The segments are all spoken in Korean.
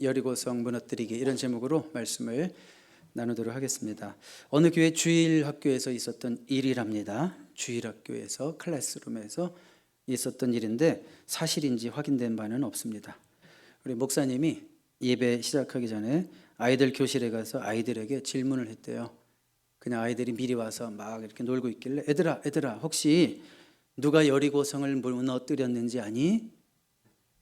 여리고성 무너뜨리기, 이런 제목으로 말씀을 나누도록 하겠습니다. 어느 교회 주일학교에서 있었던 일이랍니다. 주일학교에서 클래스룸에서 있었던 일인데 사실인지 확인된 바는 없습니다. 우리 목사님이 예배 시작하기 전에 아이들 교실에 가서 아이들에게 질문을 했대요. 그냥 아이들이 미리 와서 막 이렇게 놀고 있길래 애들아 혹시 누가 여리고성을 무너뜨렸는지 아니?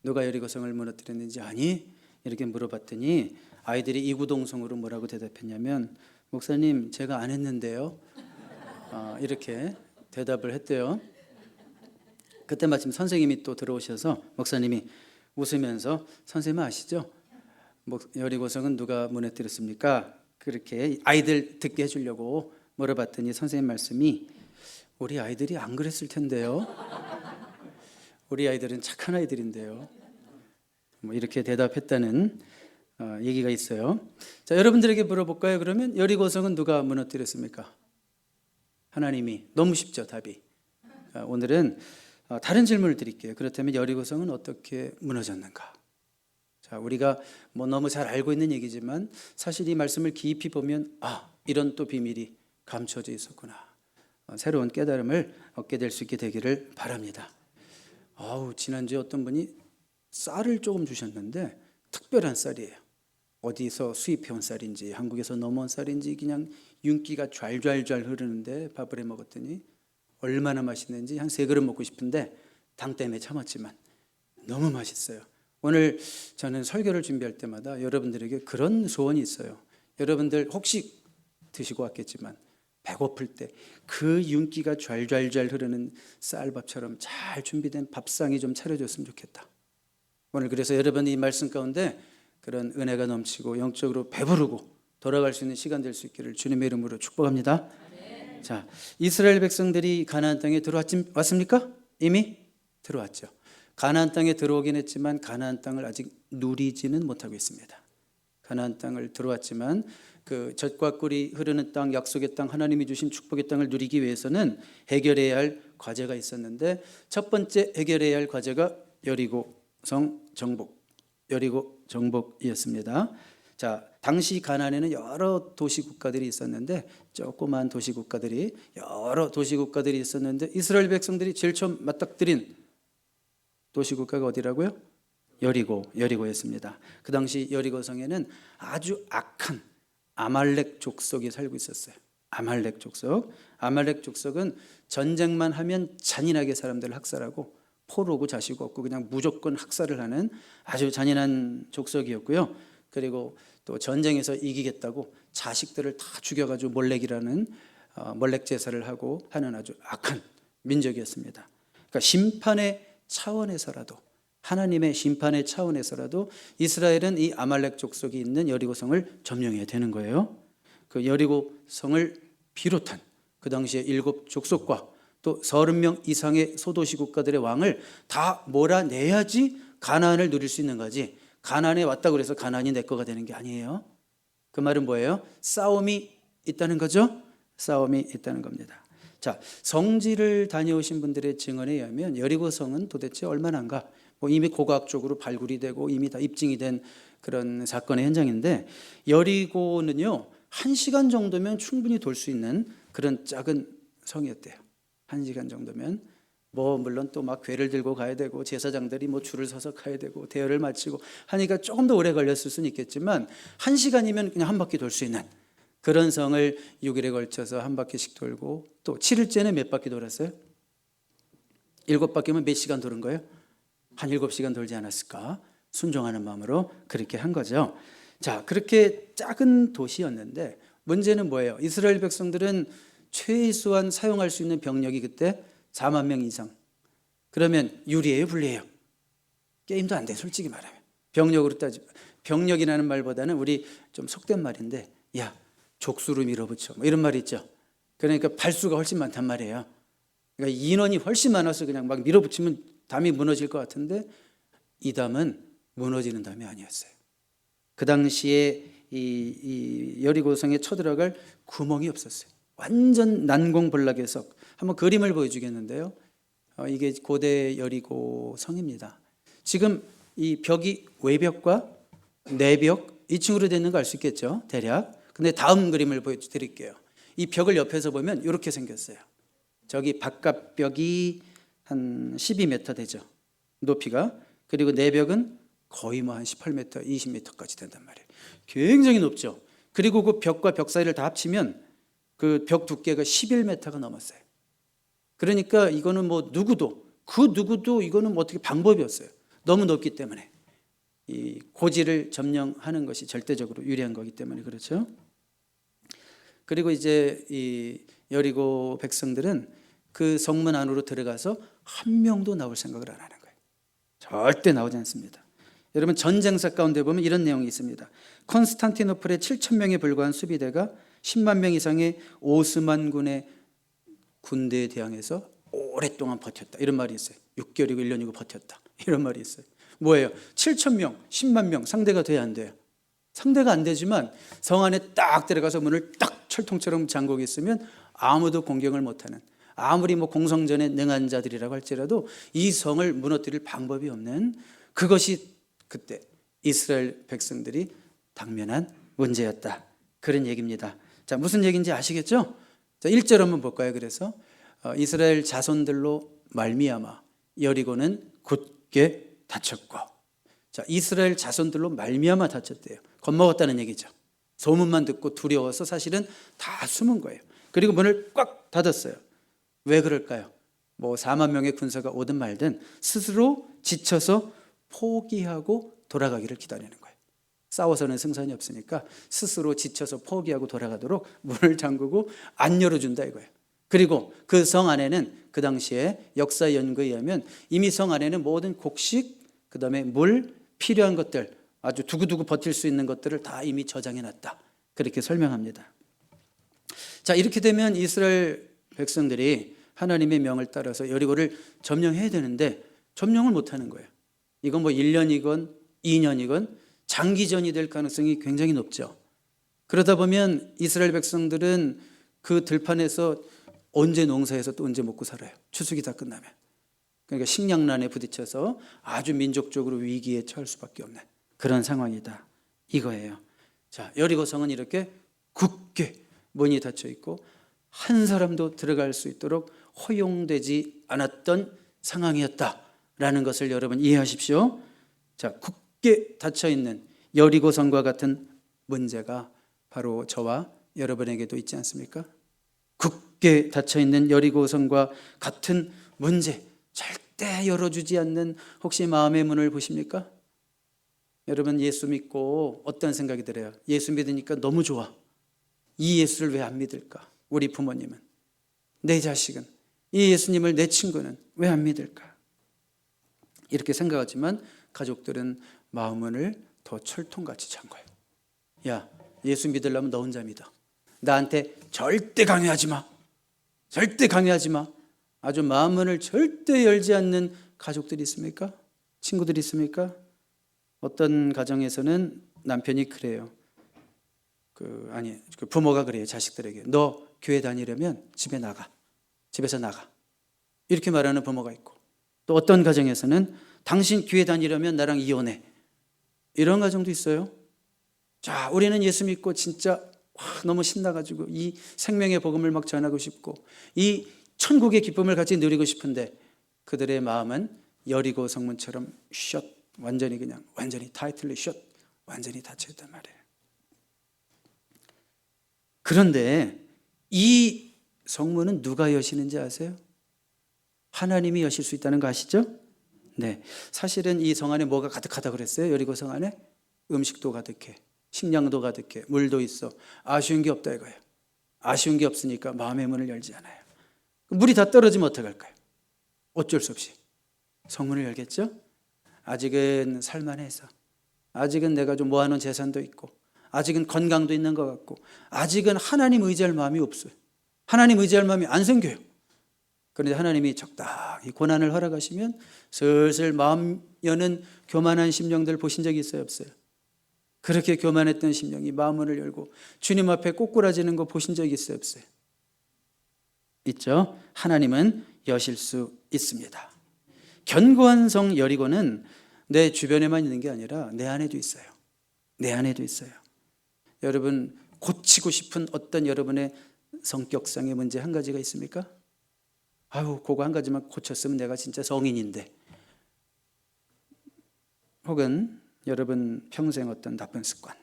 누가 여리고성을 무너뜨렸는지 아니? 이렇게 물어봤더니 아이들이 이구동성으로 뭐라고 대답했냐면, 목사님 제가 안 했는데요, 이렇게 대답을 했대요. 그때 마침 선생님이 또 들어오셔서 목사님이 웃으면서, 선생님 아시죠? 여리고성은 누가 무너뜨렸습니까? 그렇게 아이들 듣게 해주려고 물어봤더니 선생님 말씀이, 우리 아이들이 안 그랬을 텐데요, 우리 아이들은 착한 아이들인데요, 이렇게 대답했다는 얘기가 있어요. 자, 여러분들에게 물어볼까요? 그러면 여리고성은 누가 무너뜨렸습니까? 하나님이. 너무 쉽죠, 답이. 오늘은 다른 질문을 드릴게요. 그렇다면 여리고성은 어떻게 무너졌는가? 자, 우리가 너무 잘 알고 있는 얘기지만 사실 이 말씀을 깊이 보면 이런 또 비밀이 감춰져 있었구나, 새로운 깨달음을 얻게 될 수 있게 되기를 바랍니다. 지난주에 어떤 분이 쌀을 조금 주셨는데 특별한 쌀이에요. 어디서 수입해온 쌀인지 한국에서 넘어온 쌀인지 그냥 윤기가 좔좔좔 흐르는데 밥을 해 먹었더니 얼마나 맛있는지 한 3그릇 먹고 싶은데 당 때문에 참았지만 너무 맛있어요. 오늘 저는 설교를 준비할 때마다 여러분들에게 그런 소원이 있어요. 여러분들 혹시 드시고 왔겠지만 배고플 때 그 윤기가 좔좔 흐르는 쌀밥처럼 잘 준비된 밥상이 좀 차려줬으면 좋겠다. 오늘 그래서 여러분이 이 말씀 가운데 그런 은혜가 넘치고 영적으로 배부르고 돌아갈 수 있는 시간 될 수 있기를 주님의 이름으로 축복합니다. 네. 자, 이스라엘 백성들이 가나안 땅에 왔습니까? 이미 들어왔죠. 가나안 땅에 들어오긴 했지만 가나안 땅을 아직 누리지는 못하고 있습니다. 가나안 땅을 들어왔지만 그 젖과 꿀이 흐르는 땅, 약속의 땅, 하나님이 주신 축복의 땅을 누리기 위해서는 해결해야 할 과제가 있었는데, 첫 번째 해결해야 할 과제가 여리고성 정복이었습니다. 자, 당시 가나안에는 여러 도시국가들이 있었는데, 조그만 도시국가들이 여러 도시국가들이 있었는데 이스라엘 백성들이 제일 처음 맞닥뜨린 도시국가가 어디라고요? 여리고였습니다. 그 당시 여리고성에는 아주 악한 아말렉 족속이 살고 있었어요. 아말렉 족속은 전쟁만 하면 잔인하게 사람들을 학살하고 포로고 자식 없고 그냥 무조건 학살을 하는 아주 잔인한 족속이었고요. 그리고 또 전쟁에서 이기겠다고 자식들을 다 죽여가지고 몰렉이라는 몰렉 제사를 하고 하는 아주 악한 민족이었습니다. 그러니까 심판의 차원에서라도, 하나님의 심판의 차원에서라도 이스라엘은 이 아말렉 족속이 있는 여리고성을 점령해야 되는 거예요. 그 여리고성을 비롯한 그 당시에 7족속과 또 30명 이상의 소도시 국가들의 왕을 다 몰아내야지 가나안을 누릴 수 있는 거지, 가나안에 왔다고 해서 가나안이 내 거가 되는 게 아니에요. 그 말은 뭐예요? 싸움이 있다는 거죠. 싸움이 있다는 겁니다. 자, 성지를 다녀오신 분들의 증언에 의하면 여리고성은 도대체 얼마나인가, 이미 고고학적으로 발굴이 되고 이미 다 입증이 된 그런 사건의 현장인데, 여리고는요 1시간 정도면 충분히 돌 수 있는 그런 작은 성이었대요. 1시간 정도면 물론 또 막 궤를 들고 가야 되고 제사장들이 줄을 서서 가야 되고 대열을 마치고 하니까 조금 더 오래 걸렸을 수는 있겠지만 1시간이면 그냥 한 바퀴 돌 수 있는 그런 성을 6일에 걸쳐서 한 바퀴씩 돌고, 또 7일째는 몇 바퀴 돌았어요? 7바퀴면 몇 시간 도는 거예요? 한 7시간 돌지 않았을까? 순종하는 마음으로 그렇게 한 거죠. 자, 그렇게 작은 도시였는데 문제는 뭐예요? 이스라엘 백성들은 최소한 사용할 수 있는 병력이 그때 4만 명 이상. 그러면 유리해요, 불리해요? 게임도 안 돼, 솔직히 말하면. 병력으로 따지면. 병력이라는 말보다는 우리 좀 속된 말인데, 야, 족수로 밀어붙여, 이런 말이 있죠. 그러니까 발수가 훨씬 많단 말이에요. 그러니까 인원이 훨씬 많아서 그냥 막 밀어붙이면 담이 무너질 것 같은데, 이 담은 무너지는 담이 아니었어요. 그 당시에 이 여리고성에 쳐들어갈 구멍이 없었어요. 완전 난공불락해서. 한번 그림을 보여주겠는데요. 이게 고대 여리고성입니다. 지금 이 벽이 외벽과 내벽 2층으로 되는 거 알 수 있겠죠, 대략. 근데 다음 그림을 보여드릴게요. 이 벽을 옆에서 보면 이렇게 생겼어요. 저기 바깥 벽이 한 12m 되죠, 높이가. 그리고 내벽은 거의 뭐 한 18m, 20m까지 된단 말이에요. 굉장히 높죠. 그리고 그 벽과 벽 사이를 다 합치면 그 벽 두께가 11m가 넘었어요. 그러니까 이거는 뭐 누구도 이거는 뭐 어떻게 방법이 없어요. 너무 높기 때문에. 이 고지를 점령하는 것이 절대적으로 유리한 거기 때문에 그렇죠. 그리고 이제 이 여리고 백성들은 그 성문 안으로 들어가서 한 명도 나올 생각을 안 하는 거예요. 절대 나오지 않습니다. 여러분 전쟁사 가운데 보면 이런 내용이 있습니다. 콘스탄티노플의 7,000명에 불과한 수비대가 10만 명 이상의 오스만군의 군대에 대항해서 오랫동안 버텼다, 이런 말이 있어요. 6개월이고 1년이고 버텼다, 이런 말이 있어요. 뭐예요? 7,000명, 10만 명 상대가 돼야 안 돼요. 상대가 안 되지만 성 안에 딱 들어가서 문을 딱 철통처럼 잠그고 있으면 아무도 공격을 못하는, 아무리 뭐 공성전에 능한 자들이라고 할지라도 이 성을 무너뜨릴 방법이 없는, 그것이 그때 이스라엘 백성들이 당면한 문제였다, 그런 얘기입니다. 자, 무슨 얘기인지 아시겠죠? 자, 1절 한번 볼까요? 그래서 이스라엘 자손들로 말미암아 여리고는 굳게 다쳤고. 자, 이스라엘 자손들로 말미암아 다쳤대요. 겁먹었다는 얘기죠. 소문만 듣고 두려워서 사실은 다 숨은 거예요. 그리고 문을 꽉 닫았어요. 왜 그럴까요? 뭐 4만 명의 군사가 오든 말든 스스로 지쳐서 포기하고 돌아가기를 기다리는 거예요. 싸워서는 승산이 없으니까 스스로 지쳐서 포기하고 돌아가도록 문을 잠그고 안 열어준다 이거예요. 그리고 그 성 안에는 그 당시에 역사 연구에 의하면 이미 성 안에는 모든 곡식, 그 다음에 물, 필요한 것들, 아주 두고두고 버틸 수 있는 것들을 다 이미 저장해놨다, 그렇게 설명합니다. 자, 이렇게 되면 이스라엘 백성들이 하나님의 명을 따라서 여리고를 점령해야 되는데 점령을 못하는 거예요. 이건 뭐 1년이건 2년이건 장기전이 될 가능성이 굉장히 높죠. 그러다 보면 이스라엘 백성들은 그 들판에서 언제 농사해서 또 언제 먹고 살아요, 추수기 다 끝나면. 그러니까 식량난에 부딪혀서 아주 민족적으로 위기에 처할 수밖에 없는 그런 상황이다, 이거예요. 자, 여리고성은 이렇게 굳게 문이 닫혀 있고 한 사람도 들어갈 수 있도록 허용되지 않았던 상황이었다라는 것을 여러분 이해하십시오. 자, 굳게 닫혀 있는 여리고성과 같은 문제가 바로 저와 여러분에게도 있지 않습니까? 굳게 닫혀 있는 여리고성과 같은 문제, 절대 열어주지 않는 혹시 마음의 문을 보십니까? 여러분 예수 믿고 어떤 생각이 들어요? 예수 믿으니까 너무 좋아. 이 예수를 왜 안 믿을까? 우리 부모님은, 내 자식은, 이 예수님을 내 친구는 왜 안 믿을까? 이렇게 생각하지만 가족들은 마음문을 더 철통같이 잠궈요. 야, 예수 믿으려면 너 혼자 믿어. 나한테 절대 강요하지 마. 절대 강요하지 마. 아주 마음문을 절대 열지 않는 가족들이 있습니까? 친구들이 있습니까? 어떤 가정에서는 남편이 그래요. 부모가 그래요, 자식들에게. 너 교회 다니려면 집에 나가. 집에서 나가. 이렇게 말하는 부모가 있고, 또 어떤 가정에서는 당신 교회 다니려면 나랑 이혼해. 이런 가정도 있어요. 자, 우리는 예수 믿고 진짜 너무 신나가지고 이 생명의 복음을 막 전하고 싶고 이 천국의 기쁨을 같이 누리고 싶은데 그들의 마음은 여리고 성문처럼 완전히 타이틀리 완전히 닫혀있단 말이에요. 그런데 이 성문은 누가 여시는지 아세요? 하나님이 여실 수 있다는 거 아시죠? 네, 사실은 이 성 안에 뭐가 가득하다고 그랬어요? 여리고 성 안에 음식도 가득해, 식량도 가득해, 물도 있어. 아쉬운 게 없다 이거예요. 아쉬운 게 없으니까 마음의 문을 열지 않아요. 물이 다 떨어지면 어떡할까요? 어쩔 수 없이 성문을 열겠죠? 아직은 살만해서, 아직은 내가 좀 모아놓은 재산도 있고, 아직은 건강도 있는 것 같고, 아직은 하나님 의지할 마음이 없어요. 하나님 의지할 마음이 안 생겨요. 그런데 하나님이 적당히 고난을 허락하시면 슬슬 마음 여는 교만한 심령들 보신 적이 있어요, 없어요? 그렇게 교만했던 심령이 마음문을 열고 주님 앞에 꼬꾸라지는 거 보신 적이 있어요, 없어요? 있죠. 하나님은 여실 수 있습니다. 견고한 성 여리고는 내 주변에만 있는 게 아니라 내 안에도 있어요. 내 안에도 있어요. 여러분 고치고 싶은 어떤 여러분의 성격상의 문제 한 가지가 있습니까? 아유, 그거 한 가지만 고쳤으면 내가 진짜 성인인데. 혹은 여러분 평생 어떤 나쁜 습관,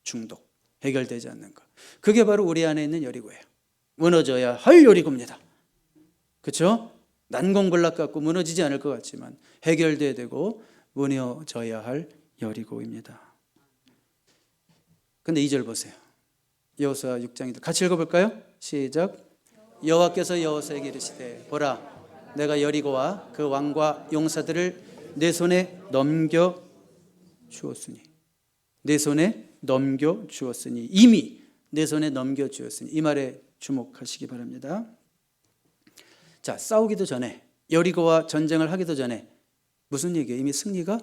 중독, 해결되지 않는 것. 그게 바로 우리 안에 있는 여리고예요. 무너져야 할 여리고입니다. 그렇죠? 난공불락 같고 무너지지 않을 것 같지만 해결돼야 되고 무너져야 할 여리고입니다. 근데 2절 보세요. 여호수아 6장이다. 같이 읽어볼까요? 시작. 여호와께서 여호수아에게 이르시되 보라 내가 여리고와 그 왕과 용사들을 내 손에 넘겨 주었으니 내 손에 넘겨 주었으니 이미 내 손에 넘겨 주었으니 이 말에 주목하시기 바랍니다. 자, 싸우기도 전에 여리고와 전쟁을 하기도 전에 무슨 얘기예요? 이미 승리가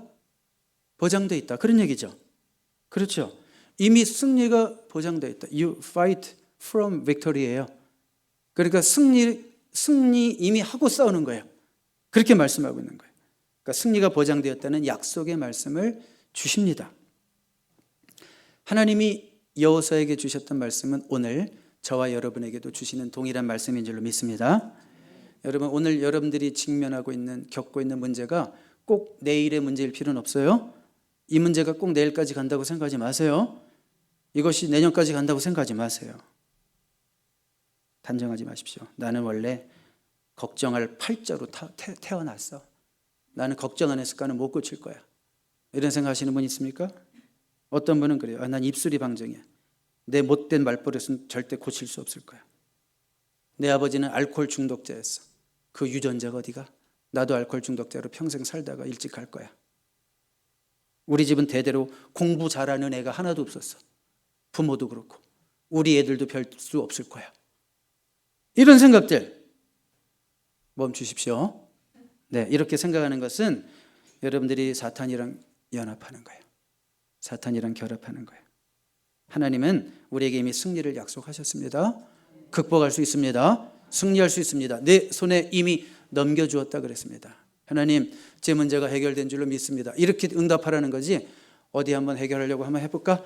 보장되어 있다. 그런 얘기죠. 그렇죠. 이미 승리가 보장되어 있다. You fight from victory예요. 그러니까 승리 이미 하고 싸우는 거예요. 그렇게 말씀하고 있는 거예요. 그러니까 승리가 보장되었다는 약속의 말씀을 주십니다. 하나님이 여호수아에게 주셨던 말씀은 오늘 저와 여러분에게도 주시는 동일한 말씀인 줄로 믿습니다. 여러분 오늘 여러분들이 직면하고 있는 겪고 있는 문제가 꼭 내일의 문제일 필요는 없어요. 이 문제가 꼭 내일까지 간다고 생각하지 마세요. 이것이 내년까지 간다고 생각하지 마세요. 단정하지 마십시오. 나는 원래 걱정할 팔자로 태어났어. 나는 걱정 안 했을 거는 못 고칠 거야. 이런 생각하시는 분 있습니까? 어떤 분은 그래요. 난 입술이 방정이야. 내 못된 말버릇은 절대 고칠 수 없을 거야. 내 아버지는 알코올 중독자였어. 그 유전자가 어디가? 나도 알코올 중독자로 평생 살다가 일찍 갈 거야. 우리 집은 대대로 공부 잘하는 애가 하나도 없었어. 부모도 그렇고 우리 애들도 별 수 없을 거야. 이런 생각들 멈추십시오. 네, 이렇게 생각하는 것은 여러분들이 사탄이랑 연합하는 거예요. 사탄이랑 결합하는 거예요. 하나님은 우리에게 이미 승리를 약속하셨습니다. 극복할 수 있습니다. 승리할 수 있습니다. 내 손에 이미 넘겨주었다 그랬습니다. 하나님, 제 문제가 해결된 줄로 믿습니다. 이렇게 응답하라는 거지 어디 한번 해결하려고 한번 해볼까?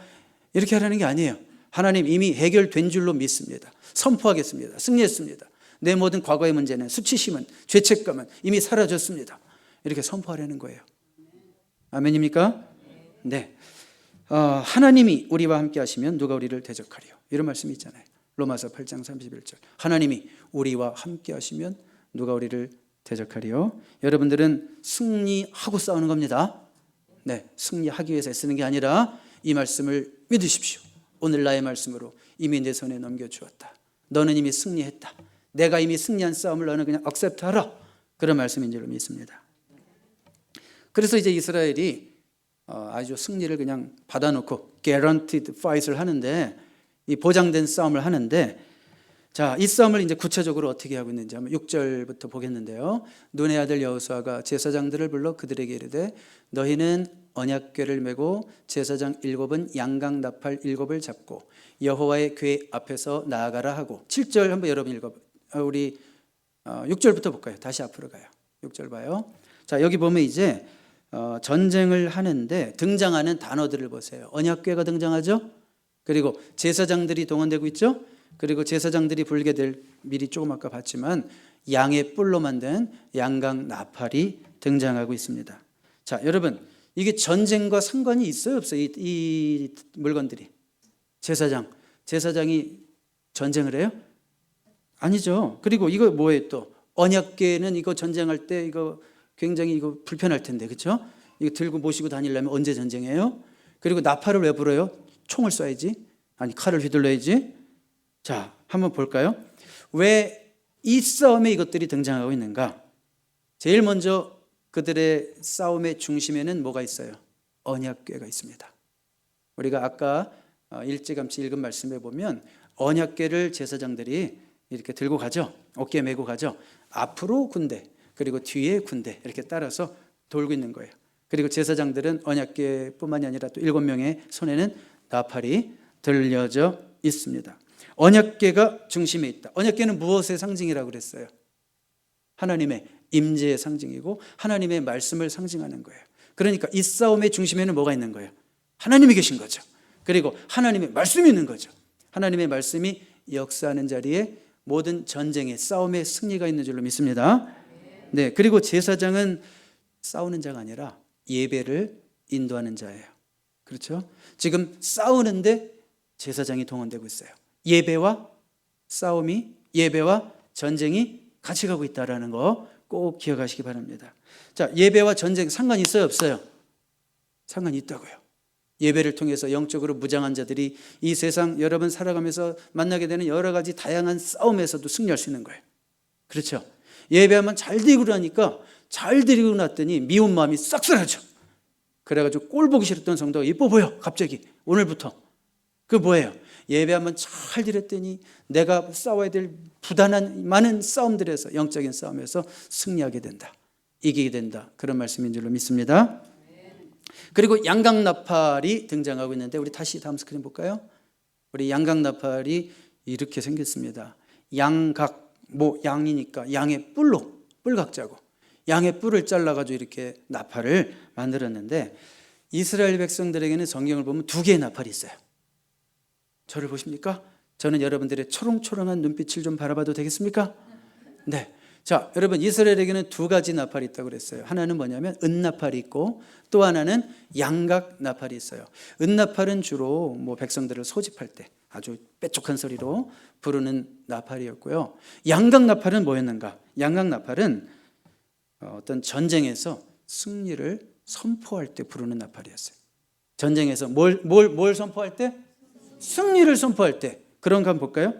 이렇게 하라는 게 아니에요. 하나님 이미 해결된 줄로 믿습니다. 선포하겠습니다. 승리했습니다. 내 모든 과거의 문제는 수치심은 죄책감은 이미 사라졌습니다. 이렇게 선포하려는 거예요. 아멘입니까? 네. 하나님이 우리와 함께 하시면 누가 우리를 대적하리요. 이런 말씀이 있잖아요. 로마서 8장 31절. 하나님이 우리와 함께 하시면 누가 우리를 대적하리요. 여러분들은 승리하고 싸우는 겁니다. 네, 승리하기 위해서 쓰는 게 아니라 이 말씀을 믿으십시오. 오늘 나의 말씀으로 이미 내 손에 넘겨주었다. 너는 이미 승리했다. 내가 이미 승리한 싸움을 너는 그냥 액셉트하라. 그런 말씀인 줄 믿습니다. 그래서 이제 이스라엘이 아주 승리를 그냥 받아놓고 guaranteed fight을 하는데 이 보장된 싸움을 하는데 자, 이 싸움을 이제 구체적으로 어떻게 하고 있는지 한번 6절부터 보겠는데요. 눈의 아들 여호수아가 제사장들을 불러 그들에게 이르되 너희는 언약궤를 메고 제사장 7은 양강 나팔 7을 잡고 여호와의 궤 앞에서 나아가라 하고 7절 한번 여러분 읽어 우리 6절부터 볼까요? 다시 앞으로 가요. 6절 봐요. 자, 여기 보면 이제 전쟁을 하는데 등장하는 단어들을 보세요. 언약궤가 등장하죠. 그리고 제사장들이 동원되고 있죠. 그리고 제사장들이 불게 될 미리 조금 아까 봤지만 양의 뿔로 만든 양강 나팔이 등장하고 있습니다. 자, 여러분 이게 전쟁과 상관이 있어요 없어요? 이 물건들이 제사장이 전쟁을 해요? 아니죠. 그리고 이거 뭐예요 또? 언약궤는 이거 전쟁할 때 이거 굉장히 이거 불편할 텐데 그렇죠? 이거 들고 모시고 다니려면 언제 전쟁해요? 그리고 나팔을 왜 불어요? 총을 쏴야지. 아니 칼을 휘둘러야지. 자, 한번 볼까요? 왜 이 싸움에 이것들이 등장하고 있는가? 제일 먼저 그들의 싸움의 중심에는 뭐가 있어요? 언약궤가 있습니다. 우리가 아까 일찌감치 읽은 말씀에 보면 언약궤를 제사장들이 이렇게 들고 가죠. 어깨에 메고 가죠. 앞으로 군대 그리고 뒤에 군대 이렇게 따라서 돌고 있는 거예요. 그리고 제사장들은 언약궤뿐만이 아니라 또 7명의 손에는 나팔이 들려져 있습니다. 언약궤가 중심에 있다. 언약궤는 무엇의 상징이라고 그랬어요? 하나님의 임재의 상징이고 하나님의 말씀을 상징하는 거예요. 그러니까 이 싸움의 중심에는 뭐가 있는 거예요? 하나님이 계신 거죠. 그리고 하나님의 말씀이 있는 거죠. 하나님의 말씀이 역사하는 자리에 모든 전쟁의 싸움의 승리가 있는 줄로 믿습니다. 네, 그리고 제사장은 싸우는 자가 아니라 예배를 인도하는 자예요. 그렇죠? 지금 싸우는데 제사장이 동원되고 있어요. 예배와 싸움이, 예배와 전쟁이 같이 가고 있다는 거 꼭 기억하시기 바랍니다. 자, 예배와 전쟁 상관이 있어요, 없어요? 상관이 있다고요. 예배를 통해서 영적으로 무장한 자들이 이 세상 여러분 살아가면서 만나게 되는 여러 가지 다양한 싸움에서도 승리할 수 있는 거예요. 그렇죠? 예배하면 잘 드리고 나니까 잘 드리고 났더니 미운 마음이 싹 사라져. 그래가지고 꼴 보기 싫었던 성도가 이뻐 보여. 갑자기 오늘부터. 그 뭐예요? 예배하면 잘 드렸더니 내가 싸워야 될 부단한 많은 싸움들에서, 영적인 싸움에서 승리하게 된다, 이기게 된다, 그런 말씀인 줄로 믿습니다. 그리고 양각나팔이 등장하고 있는데, 우리 다시 다음 스크린 볼까요? 우리 양각나팔이 이렇게 생겼습니다. 양각, 뭐 양이니까 양의 뿔로, 뿔각자고 양의 뿔을 잘라가지고 이렇게 나팔을 만들었는데, 이스라엘 백성들에게는 성경을 보면 두 개의 나팔이 있어요. 저를 보십니까? 저는 여러분들의 초롱초롱한 눈빛을 좀 바라봐도 되겠습니까? 네. 자, 여러분, 이스라엘에게는 두 가지 나팔이 있다고 그랬어요. 하나는 뭐냐면 은나팔이 있고, 또 하나는 양각나팔이 있어요. 은나팔은 주로 뭐 백성들을 소집할 때 아주 빼쪽한 소리로 부르는 나팔이었고요. 양각나팔은 뭐였는가? 양각나팔은 어떤 전쟁에서 승리를 선포할 때 부르는 나팔이었어요. 전쟁에서 뭘 선포할 때? 승리를 선포할 때. 그런 거 한번 볼까요?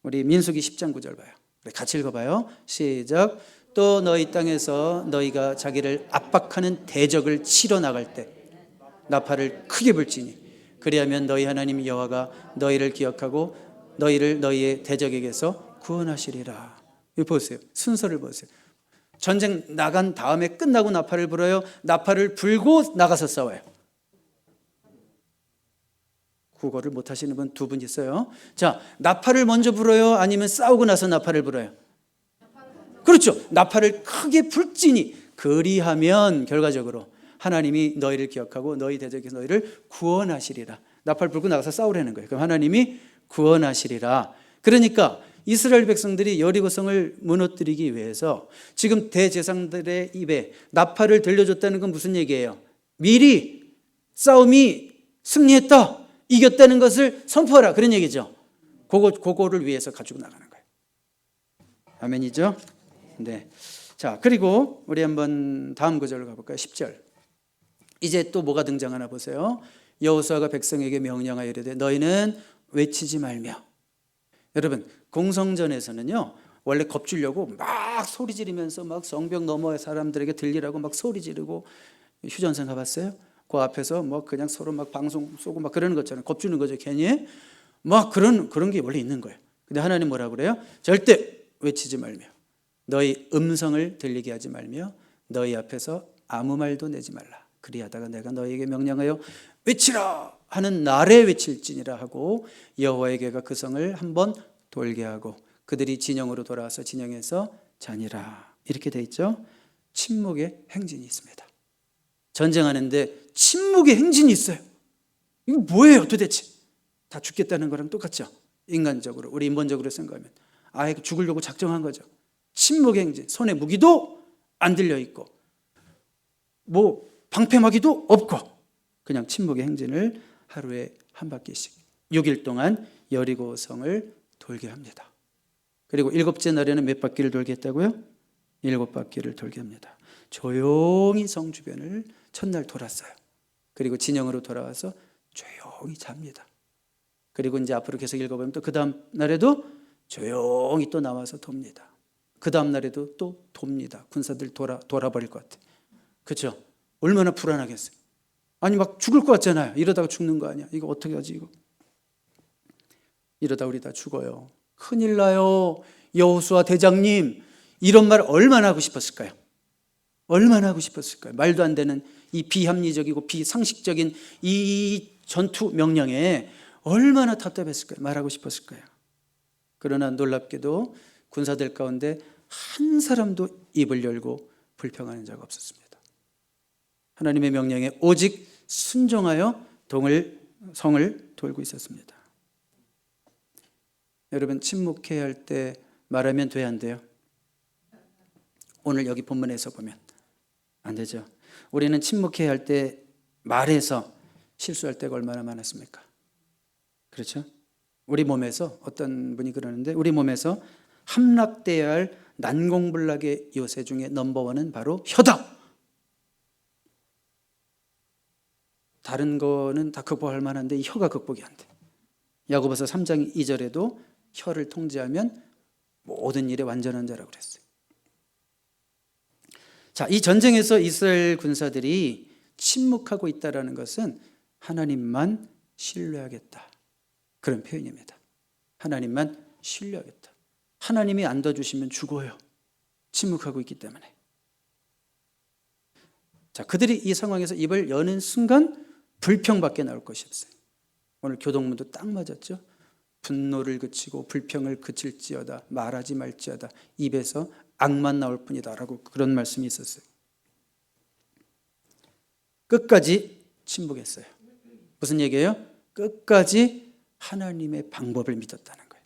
우리 민수기 10장 9절 봐요. 같이 읽어봐요. 시작. 또 너희 땅에서 너희가 자기를 압박하는 대적을 치러 나갈 때 나팔을 크게 불지니 그리하면 너희 하나님 여호와가 너희를 기억하고 너희를 너희의 대적에게서 구원하시리라. 이거 보세요. 순서를 보세요. 전쟁 나간 다음에 끝나고 나팔을 불어요? 나팔을 불고 나가서 싸워요? 국어를 못 하시는 분 두 분 있어요. 자, 나팔을 먼저 불어요? 아니면 싸우고 나서 나팔을 불어요? 그렇죠. 나팔을 크게 불지니 그리하면 결과적으로 하나님이 너희를 기억하고 너희 대적에서 너희를 구원하시리라. 나팔 불고 나가서 싸우라는 거예요. 그럼 하나님이 구원하시리라. 그러니까 이스라엘 백성들이 여리고성을 무너뜨리기 위해서 지금 대제사장들의 입에 나팔을 들려줬다는 건 무슨 얘기예요? 미리 싸움이 승리했다, 이겼다는 것을 선포하라, 그런 얘기죠. 그거를 위해서 가지고 나가는 거예요. 아멘이죠? 네. 자, 그리고 우리 한번 다음 구절로 가볼까요? 10절. 이제 또 뭐가 등장하나 보세요. 여호수아가 백성에게 명령하여 이르되 너희는 외치지 말며. 여러분, 공성전에서는요 원래 겁주려고 막 소리 지르면서 막 성벽 너머의 사람들에게 들리라고 막 소리 지르고, 휴전선 가봤어요? 그 앞에서 뭐 그냥 서로 막 방송 쏘고 막 그러는 것처럼 겁주는 거죠. 괜히 막 그런 게 원래 있는 거예요. 근데 하나님 뭐라 그래요? 절대 외치지 말며 너희 음성을 들리게 하지 말며 너희 앞에서 아무 말도 내지 말라. 그리하다가 내가 너희에게 명령하여 외치라 하는 날에 외칠지니라 하고 여호와에게가 그 성을 한번 돌게 하고 그들이 진영으로 돌아와서 진영에서 자니라. 이렇게 돼 있죠. 침묵의 행진이 있습니다. 전쟁하는데 침묵의 행진이 있어요. 이거 뭐예요 도대체? 다 죽겠다는 거랑 똑같죠. 인간적으로, 우리 인본적으로 생각하면 아예 죽으려고 작정한 거죠. 침묵의 행진, 손에 무기도 안 들려 있고 뭐 방패막이도 없고 그냥 침묵의 행진을 하루에 한 바퀴씩 6일 동안 여리고성을 돌게 합니다. 그리고 7째 날에는 몇 바퀴를 돌게 했다고요? 7바퀴를 돌게 합니다. 조용히 성 주변을 첫날 돌았어요. 그리고 진영으로 돌아와서 조용히 잡니다. 그리고 이제 앞으로 계속 읽어보면 또 그 다음 날에도 조용히 또 나와서 돕니다. 그 다음 날에도 또 돕니다. 군사들 돌아버릴 것 같아. 그렇죠? 얼마나 불안하겠어요. 아니 막 죽을 것 같잖아요. 이러다가 죽는 거 아니야. 이거 어떻게 하지 이거. 이러다 우리 다 죽어요. 큰일 나요. 여호수아 대장님, 이런 말 얼마나 하고 싶었을까요? 얼마나 하고 싶었을까요? 말도 안 되는 이 비합리적이고 비상식적인 이 전투 명령에 얼마나 답답했을까요? 말하고 싶었을까요? 그러나 놀랍게도 군사들 가운데 한 사람도 입을 열고 불평하는 자가 없었습니다. 하나님의 명령에 오직 순종하여 성을 돌고 있었습니다. 여러분, 침묵해야 할 때 말하면 돼야 안 돼요? 오늘 여기 본문에서 보면 안 되죠. 우리는 침묵해야 할 때 말해서 실수할 때가 얼마나 많았습니까? 그렇죠? 우리 몸에서, 어떤 분이 그러는데, 우리 몸에서 함락돼야 할 난공불락의 요새 중에 넘버원은 바로 혀다. 다른 거는 다 극복할 만한데 이 혀가 극복이 안 돼. 야고보서 3장 2절에도 혀를 통제하면 모든 일에 완전한 자라고 그랬어요. 자, 이 전쟁에서 이스라엘 군사들이 침묵하고 있다는 것은 하나님만 신뢰하겠다, 그런 표현입니다. 하나님만 신뢰하겠다. 하나님이 안 도와주시면 죽어요. 침묵하고 있기 때문에. 자, 그들이 이 상황에서 입을 여는 순간 불평밖에 나올 것이 없어요. 오늘 교동문도 딱 맞았죠. 분노를 그치고 불평을 그칠지어다, 말하지 말지어다, 입에서 악만 나올 뿐이다 라고 그런 말씀이 있었어요. 끝까지 침묵했어요. 무슨 얘기예요? 끝까지 하나님의 방법을 믿었다는 거예요.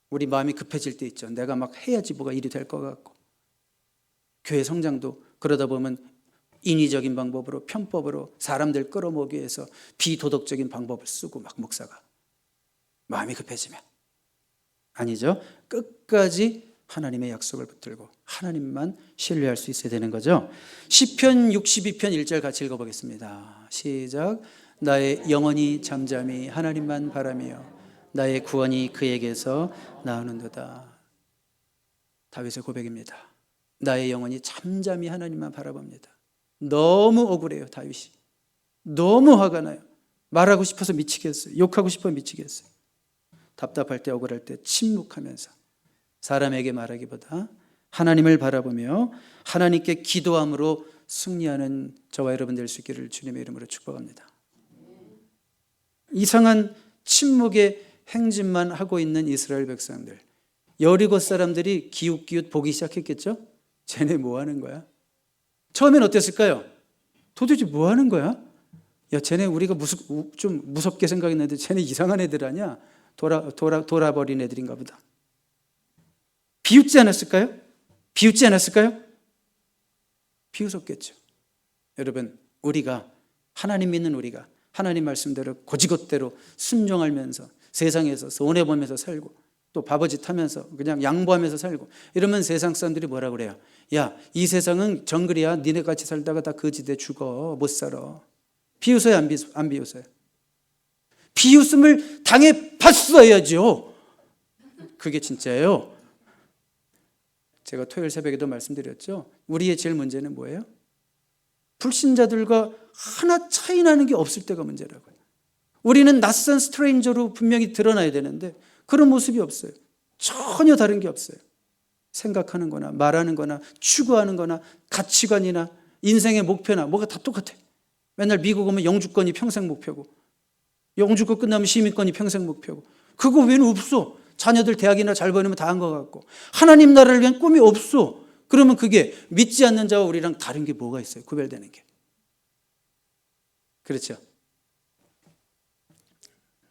우리 마음이 급해질 때 있죠. 내가 막 해야지 뭐가 일이 될 것 같고, 교회 성장도 그러다 보면 인위적인 방법으로, 편법으로 사람들 끌어모으기 위해서 비도덕적인 방법을 쓰고 막, 목사가 마음이 급해지면. 아니죠. 끝까지 하나님의 약속을 붙들고 하나님만 신뢰할 수 있어야 되는 거죠. 시편 62편 1절 같이 읽어보겠습니다. 시작. 나의 영혼이 잠잠히 하나님만 바라며 나의 구원이 그에게서 나오는도다. 다윗의 고백입니다. 나의 영혼이 잠잠히 하나님만 바라봅니다. 너무 억울해요. 다윗이 너무 화가 나요. 말하고 싶어서 미치겠어요. 욕하고 싶어 미치겠어요. 답답할 때, 억울할 때 침묵하면서 사람에게 말하기보다 하나님을 바라보며 하나님께 기도함으로 승리하는 저와 여러분 될 수 있기를 주님의 이름으로 축복합니다. 이상한 침묵의 행진만 하고 있는 이스라엘 백성들, 여리고 사람들이 기웃기웃 보기 시작했겠죠? 쟤네 뭐 하는 거야? 처음엔 어땠을까요? 도대체 뭐 하는 거야? 야, 쟤네 우리가 좀 무섭게 생각했는데 쟤네 이상한 애들 아니야? 돌아버린 애들인가 보다. 비웃지 않았을까요? 비웃지 않았을까요? 비웃었겠죠. 여러분, 우리가, 하나님 믿는 우리가 하나님 말씀대로 고지것대로 순종하면서 세상에서 손해보면서 살고 또 바보짓 하면서 그냥 양보하면서 살고 이러면 세상 사람들이 뭐라 그래요? 야, 이 세상은 정글이야. 니네 같이 살다가 다 거지돼 죽어. 못 살아. 비웃어요? 안 비웃어요? 비웃음을 당해봤어야죠. 그게 진짜예요. 제가 토요일 새벽에도 말씀드렸죠. 우리의 제일 문제는 뭐예요? 불신자들과 하나 차이 나는 게 없을 때가 문제라고요. 우리는 낯선 스트레인저로 분명히 드러나야 되는데 그런 모습이 없어요. 전혀 다른 게 없어요. 생각하는 거나 말하는 거나 추구하는 거나 가치관이나 인생의 목표나 뭐가 다 똑같아. 맨날 미국 오면 영주권이 평생 목표고, 영주권 끝나면 시민권이 평생 목표고, 그거 외에는 없어. 자녀들 대학이나 잘 보내면 다 한 것 같고, 하나님 나라를 위한 꿈이 없어. 그러면 그게 믿지 않는 자와 우리랑 다른 게 뭐가 있어요? 구별되는 게. 그렇죠?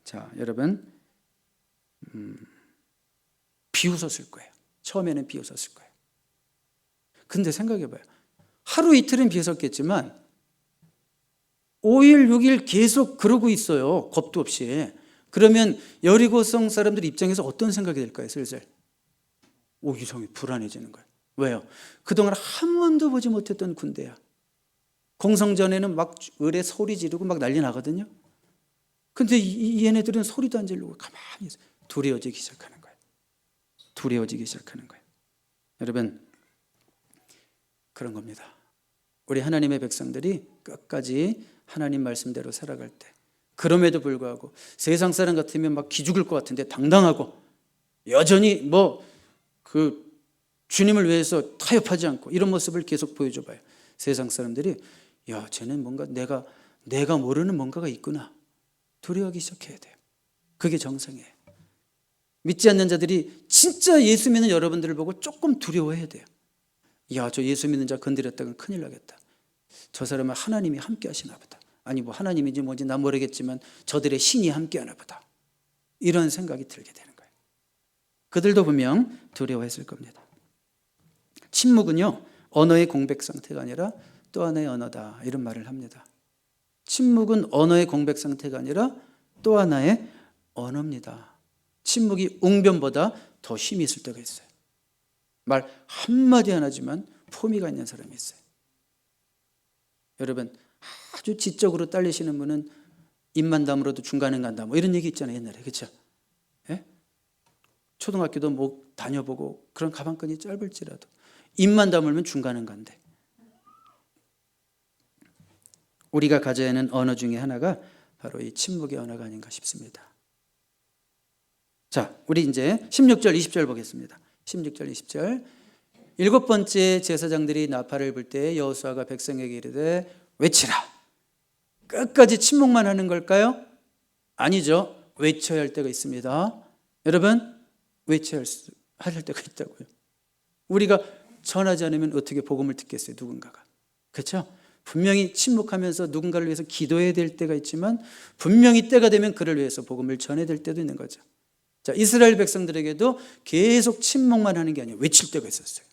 자, 여러분, 비웃었을 거예요. 처음에는 비웃었을 거예요. 근데 생각해봐요. 하루 이틀은 비웃었겠지만 5일, 6일 계속 그러고 있어요. 겁도 없이. 그러면 여리고성 사람들 입장에서 어떤 생각이 들까요? 슬슬. 이상해. 불안해지는 거예요. 왜요? 그동안 한 번도 보지 못했던 군대야. 공성전에는 막 을에 소리 지르고 막 난리 나거든요. 근데 얘네들은 소리도 안 지르고 가만히 있어요. 두려워지기 시작하는 거예요. 두려워지기 시작하는 거예요. 여러분, 그런 겁니다. 우리 하나님의 백성들이 끝까지 하나님 말씀대로 살아갈 때, 그럼에도 불구하고 세상 사람 같으면 막 기죽을 것 같은데 당당하고 여전히 주님을 위해서 타협하지 않고 이런 모습을 계속 보여줘 봐요. 세상 사람들이 야, 쟤는 뭔가 내가 모르는 뭔가가 있구나. 두려워하기 시작해야 돼요. 그게 정상이에요. 믿지 않는 자들이 진짜 예수 믿는 여러분들을 보고 조금 두려워해야 돼요. 야, 저 예수 믿는 자 건드렸다간 큰일 나겠다. 저 사람은 하나님이 함께 하시나 보다. 아니 뭐 하나님인지 뭔지 난 모르겠지만 저들의 신이 함께하나 보다. 이런 생각이 들게 되는 거예요. 그들도 분명 두려워했을 겁니다. 침묵은요, 언어의 공백 상태가 아니라 또 하나의 언어다, 이런 말을 합니다. 침묵은 언어의 공백 상태가 아니라 또 하나의 언어입니다. 침묵이 웅변보다 더 힘이 있을 때가 있어요. 말 한마디 안 하지만 포미가 있는 사람이 있어요. 여러분, 아주 지적으로 딸리시는 분은 입만 다물어도 중간은 간다, 뭐 이런 얘기 있잖아요, 옛날에. 그렇죠? 예? 초등학교도 뭐 다녀보고 그런 가방끈이 짧을지라도 입만 다물면 중간은 간대. 우리가 가져야 하는 언어 중에 하나가 바로 이 침묵의 언어가 아닌가 싶습니다. 자, 우리 이제 16절 20절 보겠습니다. 16절 20절. 일곱 번째 제사장들이 나팔을 불 때 여호수아가 백성에게 이르되 외치라. 끝까지 침묵만 하는 걸까요? 아니죠. 외쳐야 할 때가 있습니다. 여러분, 외쳐야 할 때가 있다고요. 우리가 전하지 않으면 어떻게 복음을 듣겠어요, 누군가가. 그렇죠? 분명히 침묵하면서 누군가를 위해서 기도해야 될 때가 있지만 분명히 때가 되면 그를 위해서 복음을 전해야 될 때도 있는 거죠. 자, 이스라엘 백성들에게도 계속 침묵만 하는 게 아니에요. 외칠 때가 있었어요.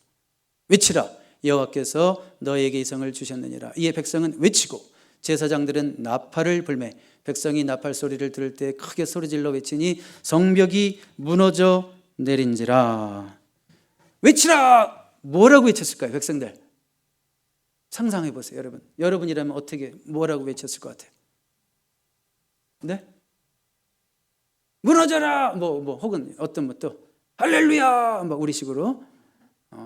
외치라. 여호와께서 너에게 이 성을 주셨느니라. 이에 백성은 외치고 제사장들은 나팔을 불매 백성이 나팔 소리를 들을 때 크게 소리질러 외치니 성벽이 무너져 내린지라. 외치라. 뭐라고 외쳤을까요, 백성들? 상상해 보세요, 여러분. 여러분이라면 어떻게 뭐라고 외쳤을 것 같아요? 네? 무너져라. 혹은 어떤 분 또 할렐루야. 막 우리식으로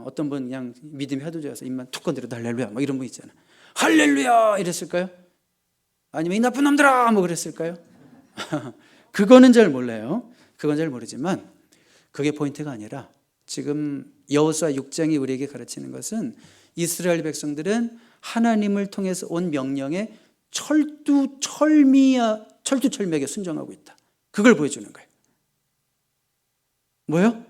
어떤 분 그냥 믿음이 하도 좋아서 입만 툭 건드려도 할렐루야. 막 이런 분 있잖아요. 할렐루야 이랬을까요? 아니면 이 나쁜 놈들아 뭐 그랬을까요? 그거는 잘 몰라요. 그건 잘 모르지만 그게 포인트가 아니라 지금 여호수아 6장이 우리에게 가르치는 것은 이스라엘 백성들은 하나님을 통해서 온 명령에 철두철미하게 순종하고 있다. 그걸 보여주는 거예요. 뭐요?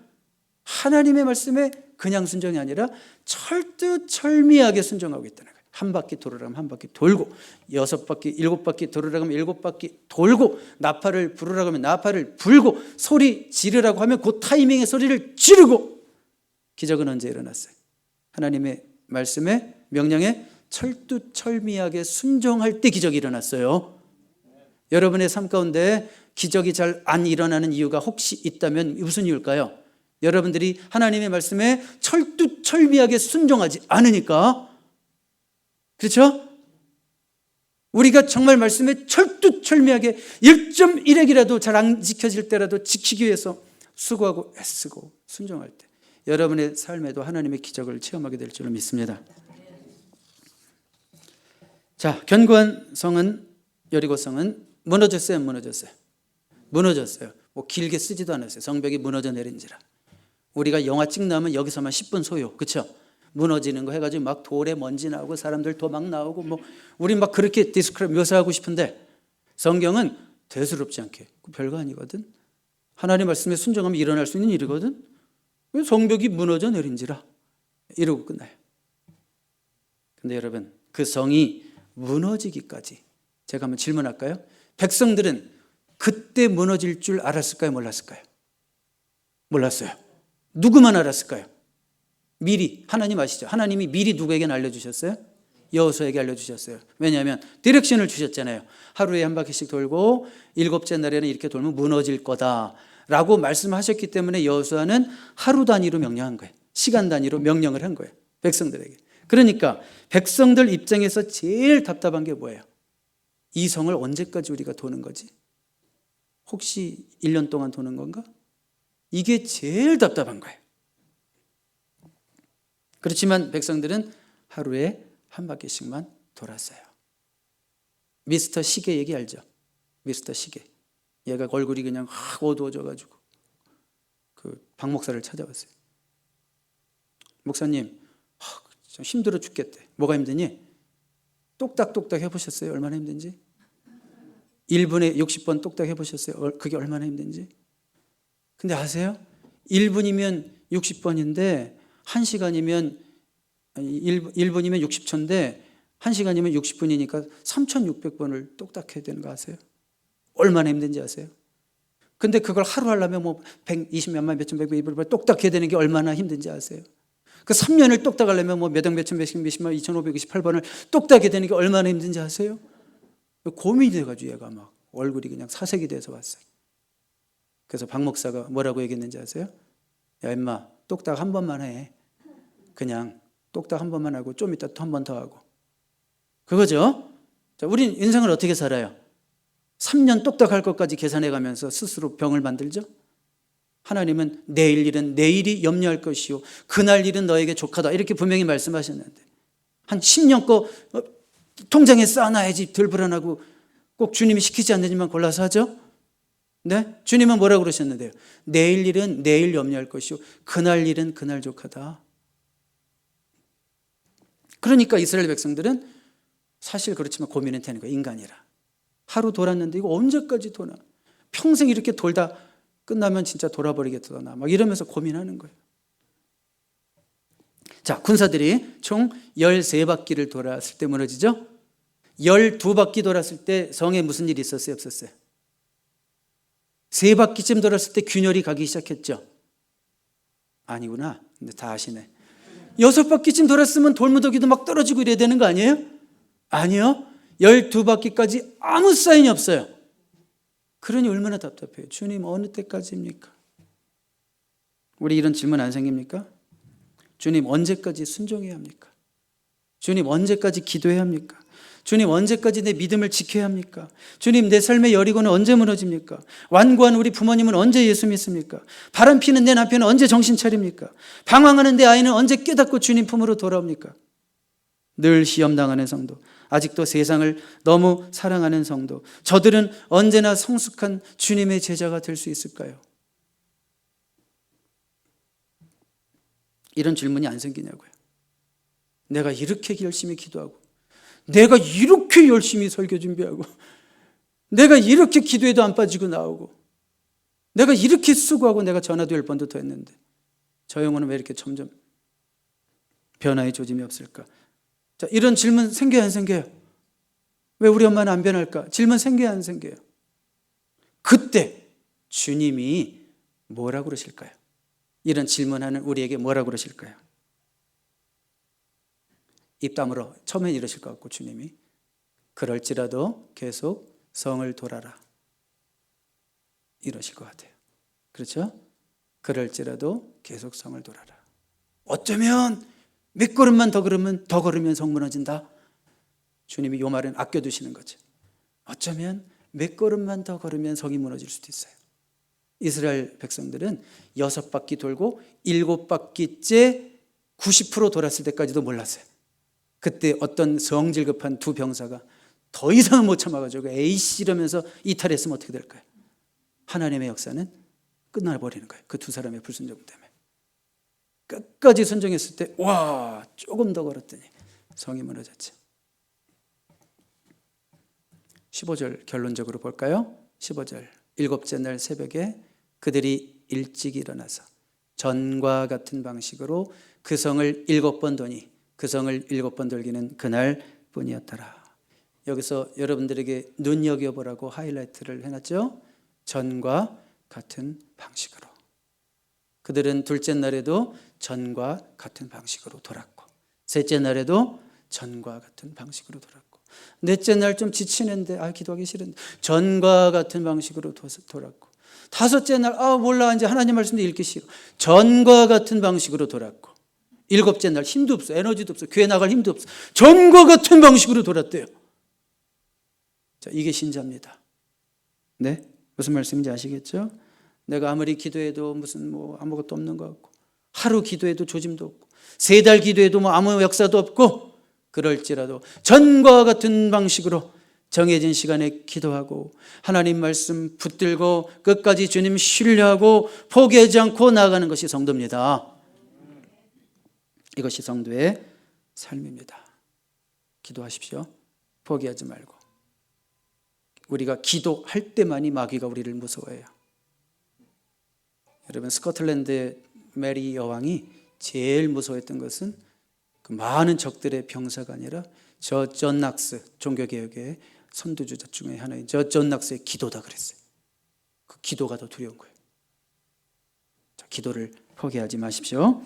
하나님의 말씀에 그냥 순종이 아니라 철두철미하게 순종하고 있다는 거예요. 한 바퀴 돌으라면 한 바퀴 돌고 6바퀴 7바퀴 돌으라고 하면 7바퀴 돌고 나팔을 부르라고 하면 나팔을 불고 소리 지르라고 하면 그 타이밍에 소리를 지르고. 기적은 언제 일어났어요? 하나님의 말씀에 명령에 철두철미하게 순종할 때 기적이 일어났어요. 여러분의 삶 가운데 기적이 잘 안 일어나는 이유가 혹시 있다면 무슨 이유일까요? 여러분들이 하나님의 말씀에 철두철미하게 순종하지 않으니까. 그렇죠? 우리가 정말 말씀에 철두철미하게 1.1핵이라도 잘 안 지켜질 때라도 지키기 위해서 수고하고 애쓰고 순종할 때 여러분의 삶에도 하나님의 기적을 체험하게 될 줄로 믿습니다. 자, 견고한 성은, 여리고성은 무너졌어요, 안 무너졌어요? 무너졌어요. 뭐 길게 쓰지도 않았어요. 성벽이 무너져 내린지라. 우리가 영화 찍나면 여기서만 10분 소요. 그렇죠? 무너지는 거 해가지고 막 돌에 먼지 나오고 사람들 도막 나오고 뭐 우리 막 그렇게 디스크립 묘사하고 싶은데 성경은 대수롭지 않게 별거 아니거든. 하나님 말씀에 순종하면 일어날 수 있는 일이거든. 성벽이 무너져 내린지라 이러고 끝나요. 근데 여러분, 그 성이 무너지기까지 제가 한번 질문할까요? 백성들은 그때 무너질 줄 알았을까요? 몰랐을까요? 몰랐어요. 누구만 알았을까요? 미리. 하나님 아시죠? 하나님이 미리 누구에게 알려주셨어요? 여호수아에게 알려주셨어요. 왜냐하면 디렉션을 주셨잖아요. 하루에 한 바퀴씩 돌고 7째 날에는 이렇게 돌면 무너질 거다 라고 말씀하셨기 때문에 여호수아는 하루 단위로 명령한 거예요. 시간 단위로 명령을 한 거예요, 백성들에게. 그러니까 백성들 입장에서 제일 답답한 게 뭐예요? 이 성을 언제까지 우리가 도는 거지? 혹시 1년 동안 도는 건가? 이게 제일 답답한 거예요. 그렇지만 백성들은 하루에 한 바퀴씩만 돌았어요. 미스터 시계 얘기 알죠? 미스터 시계. 얘가 얼굴이 그냥 확 어두워져가지고 그 박 목사를 찾아왔어요. 목사님, 좀 힘들어 죽겠대. 뭐가 힘드니? 똑딱똑딱 해보셨어요? 얼마나 힘든지? 1분에 60번 똑딱 해보셨어요? 그게 얼마나 힘든지? 근데 아세요? 1분이면 60번인데 1시간이면 1분이면 60초인데 1시간이면 60분이니까 3,600번을 똑딱 해야 되는 거 아세요? 얼마나 힘든지 아세요? 근데 그걸 하루 하려면 뭐 120몇만 몇천 백번 똑딱 해야 되는 게 얼마나 힘든지 아세요? 그 3년을 똑딱 하려면 뭐 몇억 몇천 몇십만 2,528번을 똑딱 해야 되는 게 얼마나 힘든지 아세요? 고민이 돼가지고 얘가 막 얼굴이 그냥 사색이 돼서 왔어요. 그래서 박 목사가 뭐라고 얘기했는지 아세요? 야 임마 똑딱 한 번만 해. 그냥 똑딱 한 번만 하고 좀 이따 또 한 번 더 하고. 그거죠? 자, 우린 인생을 어떻게 살아요? 3년 똑딱할 것까지 계산해 가면서 스스로 병을 만들죠? 하나님은 내일 일은 내일이 염려할 것이요 그날 일은 너에게 족하다 이렇게 분명히 말씀하셨는데 한 10년 거 통장에 쌓아놔야지 덜 불안하고 꼭 주님이 시키지 않는 일만 골라서 하죠? 네? 주님은 뭐라고 그러셨는데요? 내일 일은 내일 염려할 것이요 그날 일은 그날 족하다. 그러니까 이스라엘 백성들은 사실 그렇지만 고민은 되는 거예요. 인간이라. 하루 돌았는데 이거 언제까지 도나? 평생 이렇게 돌다 끝나면 진짜 돌아버리겠다 나. 막 이러면서 고민하는 거예요. 자, 군사들이 총 13바퀴를 돌았을 때 무너지죠? 12바퀴 돌았을 때 성에 무슨 일이 있었어요? 없었어요? 3바퀴쯤 돌았을 때 균열이 가기 시작했죠? 아니구나. 근데 다 아시네. 6바퀴쯤 돌았으면 돌무더기도 막 떨어지고 이래야 되는 거 아니에요? 아니요. 12바퀴까지 아무 사인이 없어요. 그러니 얼마나 답답해요. 주님 어느 때까지입니까? 우리 이런 질문 안 생깁니까? 주님 언제까지 순종해야 합니까? 주님 언제까지 기도해야 합니까? 주님 언제까지 내 믿음을 지켜야 합니까? 주님 내 삶의 여리고는 언제 무너집니까? 완고한 우리 부모님은 언제 예수 믿습니까? 바람피는 내 남편은 언제 정신 차립니까? 방황하는 내 아이는 언제 깨닫고 주님 품으로 돌아옵니까? 늘 시험당하는 성도, 아직도 세상을 너무 사랑하는 성도, 저들은 언제나 성숙한 주님의 제자가 될 수 있을까요? 이런 질문이 안 생기냐고요. 내가 이렇게 열심히 기도하고 내가 이렇게 열심히 설교 준비하고 내가 이렇게 기도해도 안 빠지고 나오고 내가 이렇게 수고하고 내가 전화도 10번도 더 했는데 저 영혼은 왜 이렇게 점점 변화의 조짐이 없을까? 자, 이런 질문 생겨요 안 생겨요? 왜 우리 엄마는 안 변할까? 질문 생겨요 안 생겨요? 그때 주님이 뭐라고 그러실까요? 이런 질문하는 우리에게 뭐라고 그러실까요? 입 다물어. 처음엔 이러실 것 같고 주님이 그럴지라도 계속 성을 돌아라 이러실 것 같아요. 그렇죠? 그럴지라도 계속 성을 돌아라. 어쩌면 몇 걸음만 더 걸으면 성 무너진다. 주님이 이 말은 아껴두시는 거죠. 어쩌면 몇 걸음만 더 걸으면 성이 무너질 수도 있어요. 이스라엘 백성들은 6바퀴 돌고 7바퀴째 90% 돌았을 때까지도 몰랐어요. 그때 어떤 성질급한 두 병사가 더 이상은 못 참아가지고 에이씨 이러면서 이탈했으면 어떻게 될까요? 하나님의 역사는 끝나버리는 거예요. 그 두 사람의 불순종 때문에. 끝까지 순종했을 때 와 조금 더 걸었더니 성이 무너졌죠. 15절 결론적으로 볼까요? 15절 7째 날 새벽에 그들이 일찍 일어나서 전과 같은 방식으로 그 성을 7번 도니 그 성을 7번 돌기는 그날 뿐이었더라. 여기서 여러분들에게 눈여겨보라고 하이라이트를 해놨죠. 전과 같은 방식으로. 그들은 둘째 날에도 전과 같은 방식으로 돌았고 셋째 날에도 전과 같은 방식으로 돌았고 넷째 날 좀 지치는데 기도하기 싫은데 전과 같은 방식으로 돌았고 다섯째 날 몰라 이제 하나님 말씀도 읽기 싫어 전과 같은 방식으로 돌았고 일곱째 날 힘도 없어 에너지도 없어 교회 나갈 힘도 없어 전과 같은 방식으로 돌았대요. 자, 이게 신자입니다. 네? 무슨 말씀인지 아시겠죠? 내가 아무리 기도해도 무슨 아무것도 없는 것 같고 하루 기도해도 조짐도 없고 3달 기도해도 아무 역사도 없고 그럴지라도 전과 같은 방식으로 정해진 시간에 기도하고 하나님 말씀 붙들고 끝까지 주님 신뢰하고 포기하지 않고 나아가는 것이 성도입니다. 이것이 성도의 삶입니다. 기도하십시오. 포기하지 말고. 우리가 기도할 때만이 마귀가 우리를 무서워해요. 여러분 스코틀랜드의 메리 여왕이 제일 무서워했던 것은 그 많은 적들의 병사가 아니라 저 존 낙스, 종교개혁의 선두주자 중에 하나인 저 존 낙스의 기도다 그랬어요. 그 기도가 더 두려운 거예요. 자, 기도를 포기하지 마십시오.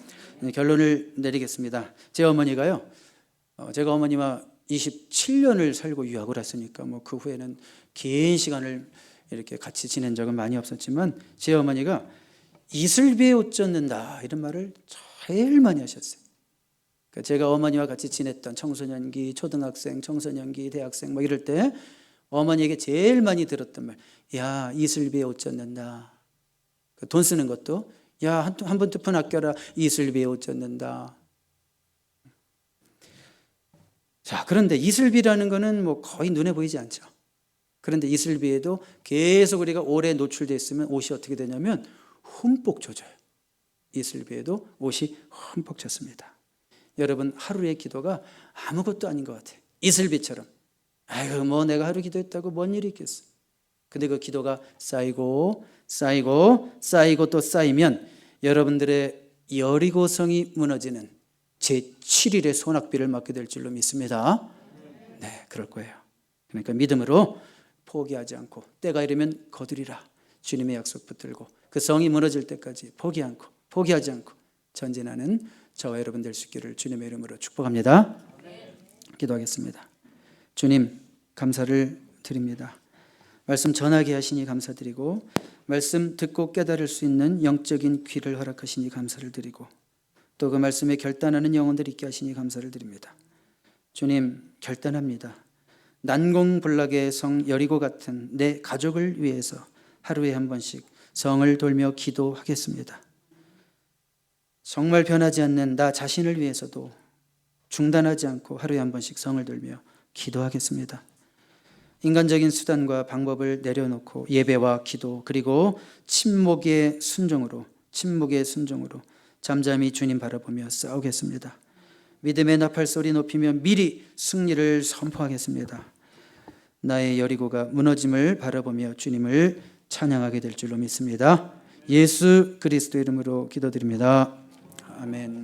결론을 내리겠습니다. 제 어머니가요, 제가 어머니와 27년을 살고 유학을 했으니까 뭐 그 후에는 긴 시간을 이렇게 같이 지낸 적은 많이 없었지만, 제 어머니가 이슬비에 옷 젖는다 이런 말을 제일 많이 하셨어요. 그러니까 제가 어머니와 같이 지냈던 청소년기, 초등학생, 청소년기, 대학생 뭐 이럴 때 어머니에게 제일 많이 들었던 말, 야 이슬비에 옷 젖는다. 돈 쓰는 것도 야 한 번 두 푼 아껴라, 이슬비에 옷 젖는다. 자, 그런데 이슬비라는 거는 뭐 거의 눈에 보이지 않죠. 그런데 이슬비에도 계속 우리가 오래 노출되어 있으면 옷이 어떻게 되냐면 흠뻑 젖어요. 이슬비에도 옷이 흠뻑 젖습니다. 여러분, 하루의 기도가 아무것도 아닌 것 같아요. 이슬비처럼. 아이고 뭐 내가 하루 기도했다고 뭔 일이 있겠어. 근데 그 기도가 쌓이고 쌓이고 쌓이고 또 쌓이면 여러분들의 여리고성이 무너지는 제7일의 소낙비를 맞게 될 줄로 믿습니다. 네, 그럴 거예요. 그러니까 믿음으로 포기하지 않고 때가 이르면 거두리라 주님의 약속 붙들고 그 성이 무너질 때까지 포기하지 않고 전진하는 저와 여러분 될 수 있기를 주님의 이름으로 축복합니다. 기도하겠습니다. 주님, 감사를 드립니다. 말씀 전하게 하시니 감사드리고, 말씀 듣고 깨달을 수 있는 영적인 귀를 허락하시니 감사를 드리고, 또 그 말씀에 결단하는 영혼들 있게 하시니 감사를 드립니다. 주님, 결단합니다. 난공불락의 성 여리고 같은 내 가족을 위해서 하루에 한 번씩 성을 돌며 기도하겠습니다. 정말 변하지 않는 나 자신을 위해서도 중단하지 않고 하루에 한 번씩 성을 돌며 기도하겠습니다. 인간적인 수단과 방법을 내려놓고 예배와 기도, 그리고 침묵의 순종으로 잠잠히 주님 바라보며 싸우겠습니다. 믿음의 나팔 소리 높이며 미리 승리를 선포하겠습니다. 나의 여리고가 무너짐을 바라보며 주님을 찬양하게 될 줄로 믿습니다. 예수 그리스도 이름으로 기도드립니다. 아멘.